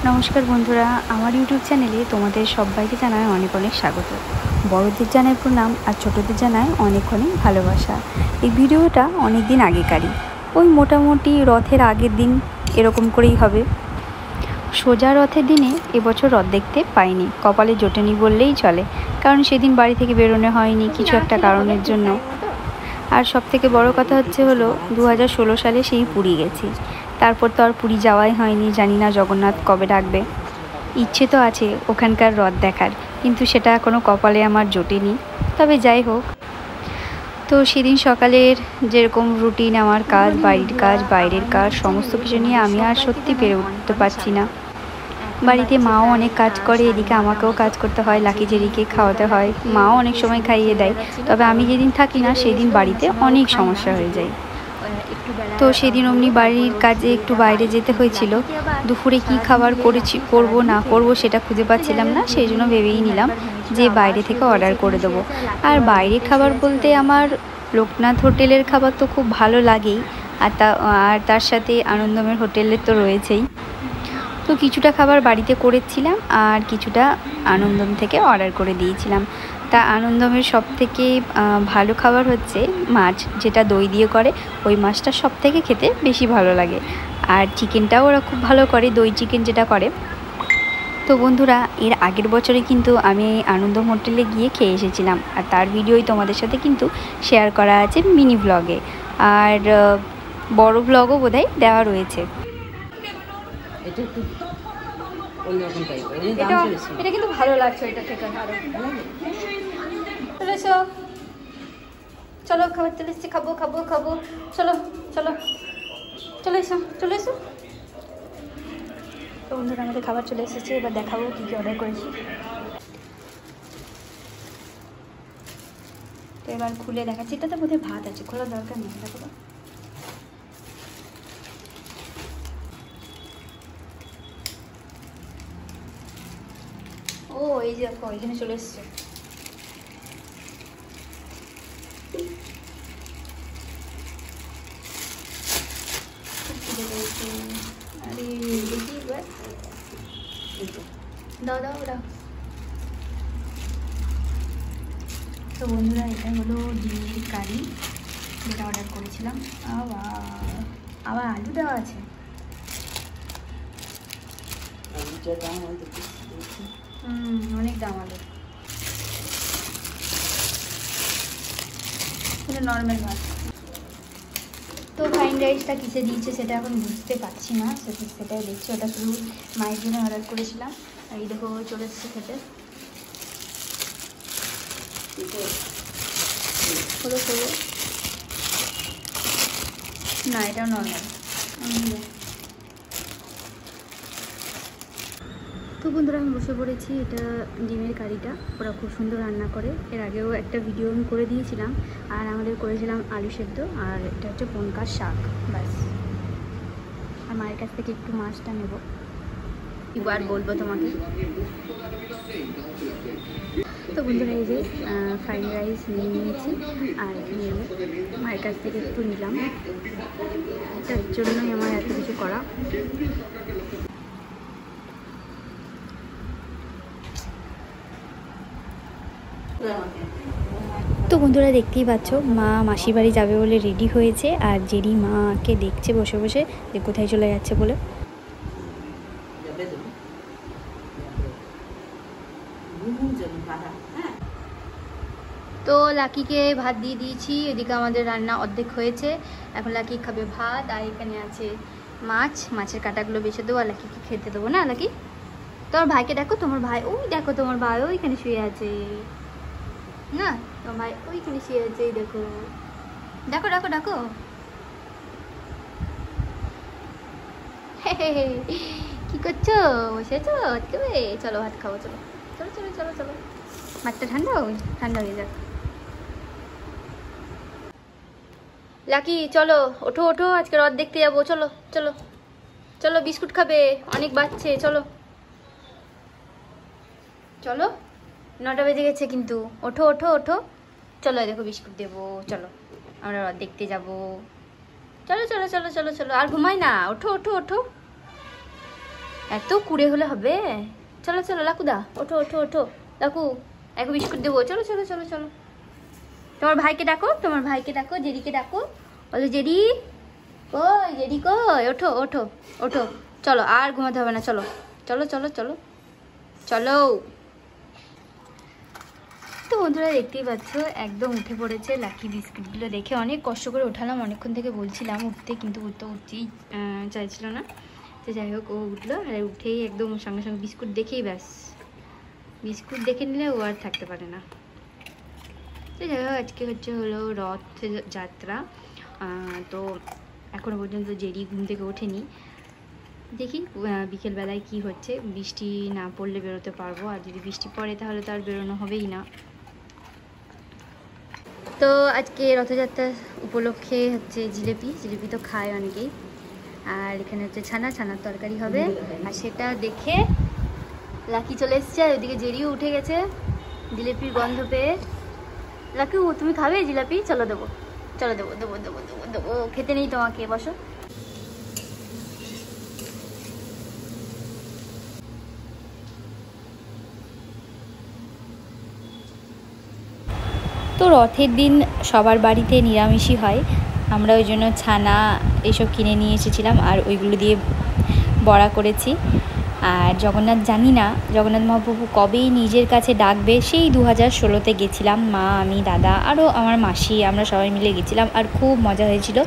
নমস্কার বন্ধুরা, আমার ইউটিউব চ্যানেলে তোমাদের সবাইকে জানাই অনেক অনেক স্বাগত। বড়দের জানাই প্রণাম আর ছোটদের জানাই অনেক অনেক ভালোবাসা। এই ভিডিওটা অনেক দিন আগেকারই, ওই মোটামুটি রথের আগের দিন এরকম করেই হবে। সোজা রথের দিনে এবছর রথ দেখতে পাইনি, কপালে জোটেনি বললেই চলে, কারণ সেদিন বাড়ি থেকে বেরোনো হয়নি কিছু একটা কারণের জন্য। আর সবথেকে বড় কথা হলো 2016 সালে সেই পুরী গেছি, তারপর তো আর পুরী যাওয়াই হয়নি। জানি না জগন্নাথ কবে ডাকবে। ইচ্ছে তো আছে ওখানকার রথ দেখার, কিন্তু সেটা কোনো কপালে আমার জোটেনি। তবে যাই হোক, তো সেদিন সকালের যেরকম রুটিন, আমার কাজ, বাড়ির কাজ, বাইরের কাজ, সমস্ত কিছু নিয়ে আমি আর সত্যি পেরে উঠতে পারছি না। বাড়িতে মাও অনেক কাজ করে, এদিকে আমাকেও কাজ করতে হয়, লাকি জেরিকে খাওয়াতে হয়। মাও অনেক সময় খাইয়ে দেয়, তবে আমি যেদিন থাকি না সেদিন বাড়িতে অনেক সমস্যা হয়ে যায়। তো সেদিন অমনি বাড়ির কাজে একটু বাইরে যেতে হয়েছিল। দুপুরে কি খাবার করবো না করবো সেটা খুঁজে পাচ্ছিলাম না, সেই জন্য ভেবেই নিলাম যে বাইরে থেকে অর্ডার করে দেবো। আর বাইরের খাবার বলতে আমার লোকনাথ হোটেলের খাবার তো খুব ভালো লাগেই, আর তার সাথে আনন্দমের হোটেলের তো রয়েছেই। তো কিছুটা খাবার বাড়িতে করেছিলাম আর কিছুটা আনন্দম থেকে অর্ডার করে দিয়েছিলাম। তা আনন্দমের সবথেকে ভালো খাবার হচ্ছে মাছ, যেটা দই দিয়ে করে, ওই মাছটা সবথেকে খেতে বেশি ভালো লাগে। আর চিকেনটাও ওরা খুব ভালো করে, দই চিকেন যেটা করে। তো বন্ধুরা, এর আগের বছরে কিন্তু আমি আনন্দম হোটেলে গিয়ে খেয়ে এসেছিলাম, আর তার ভিডিওই তোমাদের সাথে কিন্তু শেয়ার করা আছে মিনি ব্লগে, আর বড় ব্লগও বোধহয় দেওয়া রয়েছে। এটা কিন্তু ভালো লাগছে, এটা থেকে আরো চলে এসো, চলো খাবার চলে এসছি, খাবো খাবো খাবো, চলো চলো চলে এসো চলে এসো। তো বন্ধুরা, আমাদের খাবার চলে এসেছে, এবার দেখাবো কী কী অর্ডার করেছি। তো এবার খুলে দেখাচ্ছি, এটাতে বোধহয় ভাত আছে, খোলার দরকার নেই। দেখো তো, ও এই যে দেখো এখানে চলে এসছে। আরে দেখি এবার, দাও দাও দাও। তো বন্ধুরা, এটা হলো ডিমের কারি, যেটা অর্ডার করেছিলাম। আবার আলু দেওয়া আছে। অনেক দাম আলু। এটা নর্মাল ভাত। তো ফ্রাইড রাইসটা কিসে দিয়েছে সেটা এখন বুঝতে পারছি না, সেটাই দেখছি। ওটা শুধু মায়ের জন্য অর্ডার করেছিলাম। আর এই দেখো চলে এসছে খেতে। হলো হলো না, এটাও নর্মাল। তো বন্ধুরা, আমি বসে পড়েছি। এটা ডিমের কারিটা ওরা খুব সুন্দর রান্না করে, এর আগেও একটা ভিডিও আমি করে দিয়েছিলাম। আর আমাদের করেছিলাম আলু সেদ্ধ, আর এটা হচ্ছে বনকার শাক, ব্যাস। আর মায়ের কাছ থেকে একটু মাছটা নেব, এবার বলবো তোমাকে। তো বন্ধুরা, এই যে ফ্রাইড রাইস নিয়ে নিয়েছি, আর এখানে মায়ের কাছ থেকে একটু নিলাম, তার জন্যই আমার এত কিছু করা। তো বন্ধুরা, দেখতেই পাচ্ছ মা মাসির বাড়ি যাবে বলে রেডি হয়েছে, আর জেরি মাকে দেখছে বসে বসে যে কোথায় চলে যাচ্ছে বলে। তো লাকিকে ভাত দিয়ে দিয়েছি, এদিকে আমাদের রান্না অর্ধেক হয়েছে। এখন লাকি খাবে ভাত, আর এখানে আছে মাছ, মাছের কাঁটাগুলো বেছে দেবো, আর লাকিকে খেতে দেবো না। লাকি, তোমার ভাইকে দেখো, তোমার ভাই ওই দেখো, তোমার ভাই ওইখানে শুয়ে আছে না, তোমার ভাই ওইখানে শুয়ে আছে, দেখো দেখো ডাকো ডাকো। কি করছো, বসেছো? চলো ভাত খাবো, চলো চলো চলো চলো চলো। ভাতটা ঠান্ডা হয়ে যাক। লাকি চলো, ওঠো ওঠো, আজকে রথ দেখতে যাবো, চলো চলো চলো। বিস্কুট খাবে, অনেক বাচ্চে, চলো চলো। 9টা বেজে গেছে কিন্তু, ওঠো ওঠো ওঠো, চলো। দেখো বিস্কুট দেবো, চলো আমরা রথ দেখতে যাবো, চলো চলো চলো চলো চলো। আর ঘুমাই না, ওঠো ওঠো ওঠো। এত কুড়ে হলে হবে? চলো চলো লাকুদা, ওঠো ওঠো ওঠো। লাকু এক বিস্কুট দেবো, চলো চলো চলো চলো। তোমার ভাইকে ডাকো, তোমার ভাইকে ডাকো, জেরিকে ডাকো, বলো জেরি কই, জেরি কই, ওঠো ওঠো ওঠো। চলো আর ঘুমাতে হবে না, চলো চলো চলো চলো চলো। তো বন্ধুরা দেখতেই পাচ্ছ একদম উঠে পড়েছে। লাকি বিস্কুটগুলো দেখে অনেক কষ্ট করে ওঠালাম, অনেকক্ষণ থেকে বলছিলাম উঠতে, কিন্তু উঠতেই চাইছিল না। তো যাই হোক ও উঠলো, আর উঠেই একদম সঙ্গে সঙ্গে বিস্কুট দেখেই ব্যাস, বিস্কুট দেখে নিলে ও আর থাকতে পারে না। তো যাই হোক আজকে হলো রথযাত্রা। তো এখনও পর্যন্ত জেরি ঘুম থেকে ওঠেনি। দেখি বিকেলবেলায় কি হচ্ছে, বৃষ্টি না পড়লে বেরোতে পারবো, আর যদি বৃষ্টি পড়ে তাহলে তো আর বেরোনো হবেই না। তো আজকে রথযাত্রা উপলক্ষে হচ্ছে জিলিপি তো খায় অনেকেই, আর এখানে হচ্ছে ছানার তরকারি হবে। আর সেটা দেখে লাকি চলে এসছে, আর ওইদিকে জেরিও উঠে গেছে জিলিপির গন্ধ পেয়ে। লাকি তুমি খাবে জিলাপি? চলো দেবো, চলো দেবো দেবো দেবো দেবো দেবো। খেতে নেই তোমাকে, বসো। তো রথের দিন সবার বাড়িতে নিরামিষই হয়, আমরা ওই জন্য ছানা এসব কিনে নিয়ে এসেছিলাম, আর ওইগুলো দিয়ে বড়া করেছি। আর জগন্নাথ জানি না জগন্নাথ মহাপ্রভু কবেই নিজের কাছে ডাকবে, সেই 2016-তে গেছিলাম মা, আমি, দাদা, আরও আমার মাসি, আমরা সবাই মিলে গেছিলাম, আর খুব মজা হয়েছিল।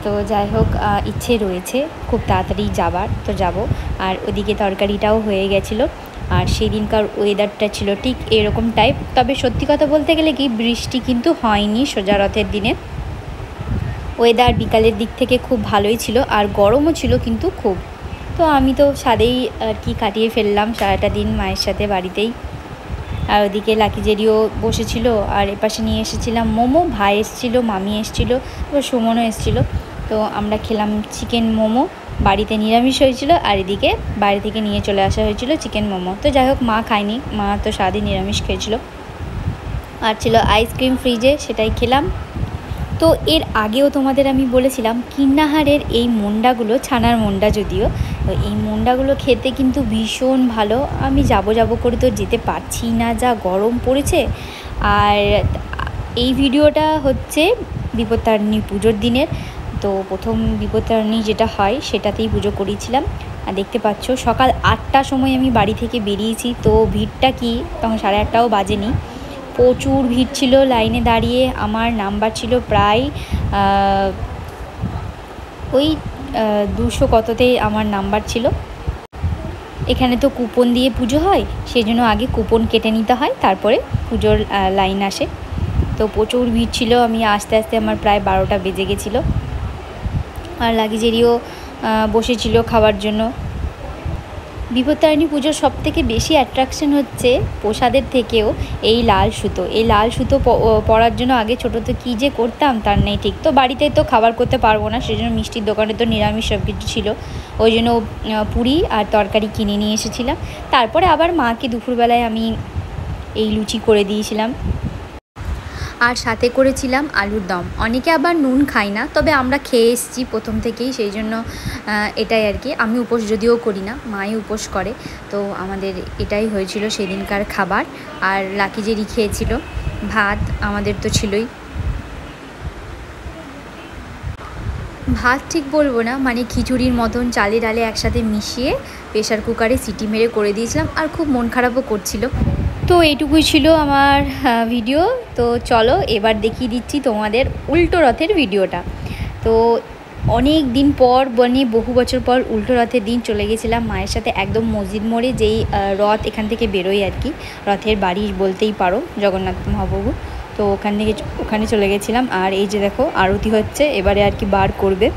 তো যাই হোক ইচ্ছে রয়েছে খুব তাড়াতাড়ি যাবার, তো যাব। আর ওদিকে তরকারিটাও হয়ে গেছিলো, আর সেই দিনকার ওয়েদারটা ছিল ঠিক এরকম টাইপ। তবে সত্যি কথা বলতে গেলে কি, বৃষ্টি কিন্তু হয়নি সোজা রথের দিনে। ওয়েদার বিকালের দিক থেকে খুব ভালোই ছিল, আর গরমও ছিল কিন্তু খুব। তো আমি তো ছাদেই আর কি কাটিয়ে ফেললাম সারাটা দিন মায়ের সাথে বাড়িতেই। আর ওদিকে লাকি জেরিও বসেছিল, আর এপাশে নিয়ে এসেছিলাম মোমো, ভাই এসেছিলো, মামি এসেছিলো, এবার সুমনও এসেছিলো। তো আমরা খেলাম চিকেন মোমো, বাড়িতে নিরামিষ হয়েছিল, আর এদিকে বাইরে থেকে নিয়ে চলে আসা হয়েছিল চিকেন মোমো। তো যাই হোক মা খায়নি, মা তো সারাদিন নিরামিষ খেয়েছিল। আর ছিল আইসক্রিম ফ্রিজে, সেটাই খেলাম। তো এর আগেও তোমাদের আমি বলেছিলাম কিন্নাহারের এই মন্ডাগুলো, ছানার মন্ডা যদিও, তো এই মন্ডাগুলো খেতে কিন্তু ভীষণ ভালো। আমি যাব করে তো যেতে পারছি না, যা গরম পড়েছে। আর এই ভিডিওটা হচ্ছে বিপত্তারিণী পুজোর দিনের। তো প্রথম বিপত্তারিণী যেটা হয় সেটাতেই পুজো করিয়েছিলাম। আর দেখতে পাচ্ছ সকাল 8টার সময় আমি বাড়ি থেকে বেরিয়েছি, তো ভিড়টা কি তখন 8:30টাও বাজেনি, প্রচুর ভিড় ছিল লাইনে দাঁড়িয়ে। আমার নাম্বার ছিল প্রায় ওই 200 কততেই আমার নাম্বার ছিল। এখানে তো কুপন দিয়ে পুজো হয়, সেই জন্য আগে কুপন কেটে নিতে হয়, তারপরে পুজোর লাইন আসে। তো প্রচুর ভিড় ছিল, আমি আস্তে আস্তে আমার প্রায় 12টা বেজে গেছিলো। আর লাগেজেরিও বসেছিল খাওয়ার জন্য। বিপত্তারিণী পুজোর সবথেকে বেশি অ্যাট্রাকশন হচ্ছে প্রসাদের থেকেও এই লাল সুতো। এই লাল সুতো পরার জন্য আগে ছোটোতে কী যে করতাম তার নেই ঠিক। তো বাড়িতে তো খাবার করতে পারবো না, সেই জন্য মিষ্টির দোকানে তো নিরামিষ সব কিছু ছিল, ওই জন্য পুরি আর তরকারি কিনে নিয়ে এসেছিলাম। তারপরে আবার মাকে দুপুরবেলায় আমি এই লুচি করে দিয়েছিলাম, আর সাথে করেছিলাম আলুর দম। অনেকে আবার নুন খায় না, তবে আমরা খেয়ে এসেছি প্রথম থেকেই, সেই জন্য এটাই আর কি। আমি উপোস যদিও করি না, মাই উপোস করে, তো আমাদের এটাই হয়েছিল সেদিনকার খাবার। আর লাকি জেরি খেয়েছিল ভাত, আমাদের তো ছিলই ভাত, ঠিক বলবো না, মানে খিচুড়ির মতন চালে ডালে একসাথে মিশিয়ে প্রেশার কুকারে সিটি মেরে করে দিয়েছিলাম, আর খুব মন খারাপও করছিল। তো এইটুকুই ছিল আমার ভিডিও। তো চলো এবার দেখিয়ে দিচ্ছি তোমাদের উল্টো রথের ভিডিওটা। তো অনেক দিন পর, মানে বহু বছর পর উল্টো রথের দিন চলে গেছিলাম মায়ের সাথে একদম মসজিদ মোড়ে, যেই রথ এখান থেকে বেরোয় আর কি, রথের বাড়ি বলতেই পারো জগন্নাথ মহাপ্রভু। তো ওখানে চলে গেছিলাম। আর এই যে দেখো আরতি হচ্ছে, এবারে আর কি বার করবে।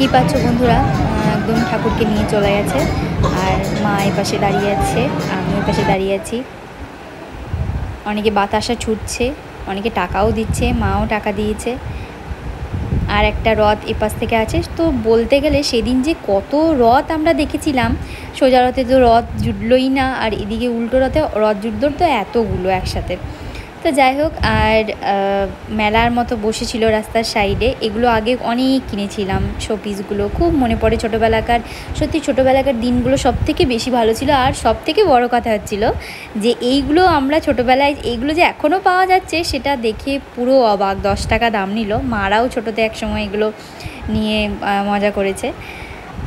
দেখতেই পাচ্ছ বন্ধুরা, একদম ঠাকুরকে নিয়ে চলে গেছে। আর মা এই পাশে দাঁড়িয়ে আছে, আমি ওই পাশে দাঁড়িয়ে আছি। অনেকে বাতাসা ছুটছে, অনেকে টাকাও দিচ্ছে, মাও টাকা দিয়েছে। আর একটা রথ এপাশ থেকে আছে। তো বলতে গেলে সেদিন যে কত রথ আমরা দেখেছিলাম, সোজা রথে তো রথ জুটলই না, আর এদিকে উল্টো রথে রথ জুটল তো এতগুলো একসাথে। তো যাই হোক, আর মেলার মতো বসেছিল রাস্তার সাইডে। এগুলো আগে অনেক কিনেছিলাম, শোপিসগুলো খুব মনে পড়ে ছোটোবেলাকার। সত্যি ছোটোবেলাকার দিনগুলো সবথেকে বেশি ভালো ছিল। আর সবথেকে বড় কথা হচ্ছিল যে এইগুলো আমরা ছোটোবেলায়, এইগুলো যে এখনও পাওয়া যাচ্ছে সেটা দেখে পুরো অবাক। 10 টাকা দাম নিল। মারাও ছোটোতে একসময় এগুলো নিয়ে মজা করেছে।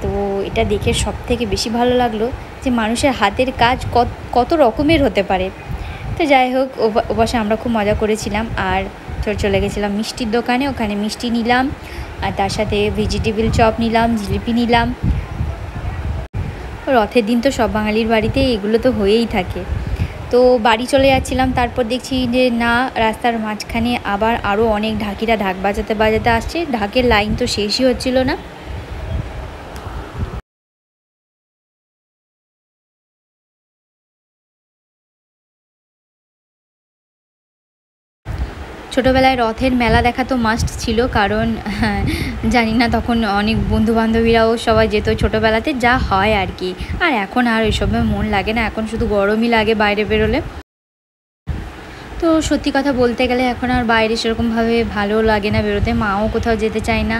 তো এটা দেখে সবথেকে বেশি ভালো লাগলো যে মানুষের হাতের কাজ কত রকমের হতে পারে। তো যাই হোক, ওপাশে আমরা খুব মজা করেছিলাম। আর চলে গেছিলাম মিষ্টির দোকানে, ওখানে মিষ্টি নিলাম, আর তার সাথে ভেজিটেবিল চপ নিলাম, জিলিপি নিলাম। রথের দিন তো সব বাঙালির বাড়িতে এগুলো তো হয়েই থাকে। তো বাড়ি চলে যাচ্ছিলাম, তারপর দেখছি যে না, রাস্তার মাঝখানে আবার আরও অনেক ঢাকিরা ঢাক বাজাতে আসছে। ঢাকের লাইন তো শেষই হচ্ছিল না। ছোটোবেলায় রথের মেলা দেখা তো মাস্ট ছিল, কারণ জানি না তখন অনেক বন্ধুবান্ধবীরাও সবাই যেত ছোটোবেলাতে, যা হয় আর কি। আর এখন আর ওইসবে মন লাগে না, এখন শুধু গরমই লাগে বাইরে বেরোলে। তো সত্যি কথা বলতে গেলে এখন আর বাইরে সেরকমভাবে ভালো লাগে না বেরোতে, মাও কোথাও যেতে চায় না।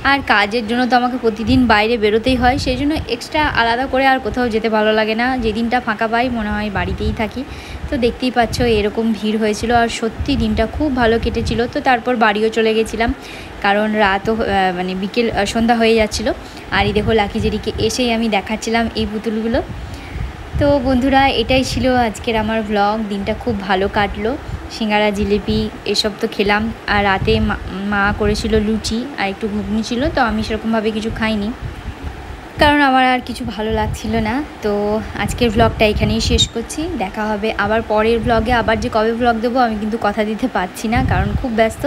আর কাজের জন্য তো আমাকে প্রতিদিন বাইরে বেরোতেই হয়, সেই জন্য এক্সট্রা আলাদা করে আর কোথাও যেতে ভালো লাগে না। যেদিনটা ফাঁকা পাই মনে হয় বাড়িতেই থাকি। তো দেখতেই পাচ্ছ এরকম ভিড় হয়েছিল, আর সত্যি দিনটা খুব ভালো কেটেছিল। তো তারপর বাড়িও চলে গেছিলাম, কারণ রাতও মানে বিকেল সন্ধ্যা হয়ে যাচ্ছিলো। আর এই দেখো লাকিজেরিকে এসেই আমি দেখাচ্ছিলাম এই পুতুলগুলো। তো বন্ধুরা, এটাই ছিল আজকের আমার ব্লগ। দিনটা খুব ভালো কাটলো। সিঙ্গারা, জিলিপি এসব তো খেলাম। আর রাতে মা করেছিল লুচি আর একটু ঘুগনি ছিল, তো আমি সেরকমভাবে কিছু খাইনি, কারণ আমার আর কিছু ভালো লাগছিল না। তো আজকের ব্লগটা এখানেই শেষ করছি। দেখা হবে আবার পরের ব্লগে। আবার যে কবে ব্লগ দেবো আমি কিন্তু কথা দিতে পারছি না, কারণ খুব ব্যস্ত।